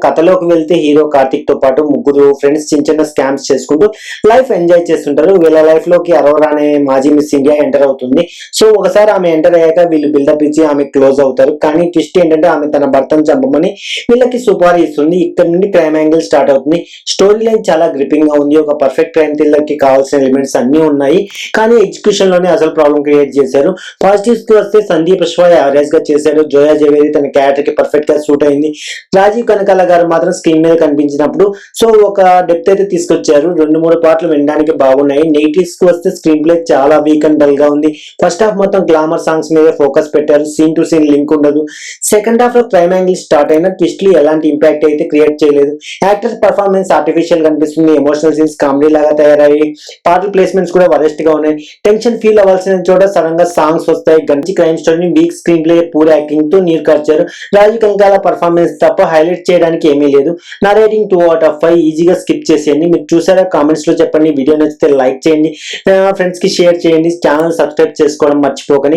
కథలోకి వెళ్తే హీరో కార్తిక్ తో పాటు ముగ్గురు ఫ్రెండ్స్ చిన్న చిన్న స్కామ్స్ చేసుకుంటూ లైఫ్ ఎంజాయ్ చేస్తుంటారు. వీళ్ళ లైఫ్ లోకి అరోరా అనే మాజీ మిస్ ఇండియా ఎంటర్ అవుతుంది. సో ఒకసారి ఆమె ఎంటర్ అయ్యాక వీళ్ళు బిల్డప్ ఇచ్చి ఆమె క్లోజ్ అవుతారు. కానీ ట్విస్ట్ ఏంటంటే ఆమె తన భర్తను చంపమని వీళ్ళకి సుపారీ ఇస్తుంది. ఇక్కడ నుండి క్రైమ్ యాంగిల్ స్టార్ట్ అవుతుంది. స్టోరీ లైన్ చాలా గ్రిపింగ్ గా ఉంది. ఒక పర్ఫెక్ట్ క్రైమ్ థ్రిల్లర్ కి కావాల్సిన ఎలిమెంట్స్ అన్ని ఉన్నాయి, కానీ ఎగ్జిక్యూషన్ లోనే అసలు ప్రాబ్లం క్రియేట్ చేశారు. పాజిటివ్స్ కి వస్తే సందీప్ పుష్ప యావరేజ్ గా చేశాడు. జోయా జవేరి తన క్యారెక్టర్ కి పర్ఫెక్ట్ గా సూట్ అయింది. రాజీవ్ కనకాల గారు మాత్రం స్క్రీన్ మీద కనిపించినప్పుడు సో ఒక డెప్త్ అయితే తీసుకొచ్చారు. 2-3 పాటలు వినడానికి బాగున్నాయి. నెగిటివ్స్ కి వస్తే స్క్రీన్ ప్లే చాలా వీక్ అండ్ డల్ గా ఉంది. ఫస్ట్ హాఫ్ మొత్తం గ్లామర్ సాంగ్స్ మీద ఫోకస్ పెట్టారు. సీన్ టు సీన్ లింక్ ఉండదు. సెకండ్ హాఫ్ లో క్రైమ్ యాంగిల్ స్టార్ట్ అయిన ట్విస్ట్లు ఎలాంటి ఇంపాక్ట్ అయితే క్రియేట్ చేయలేదు. యాక్టర్స్ పర్ఫార్మెన్స్ ఆర్టిఫిషియల్ కనిపిస్తుంది. ఎమోషనల్ సీన్స్ కామెడీ లాగా తయారయ్యాయి. పాటల ప్లేస్మెంట్స్ కూడా వరెస్ట్ గా ఉన్నాయి. టెన్షన్ ఫీల్ అవ్వాల్సిన చోట సడన్ గా సాంగ్స్ వస్తాయి. గంచి క్రైమ్ స్టోరీని week screen play poor acting తో నీరు కార్చారు. రాజీవ్ కనకాల పర్ఫార్మెన్స్ తప్ప హైలైట్ చేయడానికి ఏమీ లేదు. నా రేటింగ్ 2/5. ఈజీగా స్కిప్ చేసేయండి. మీరు చూసారా? కామెంట్స్ లో చెప్పండి. వీడియో నచ్చితే లైక్ చేయండి, ఫ్రెండ్స్ కి షేర్ చేయండి. ఛానల్ సబ్స్క్రైబ్ చేసుకోవడం మర్చిపోకండి.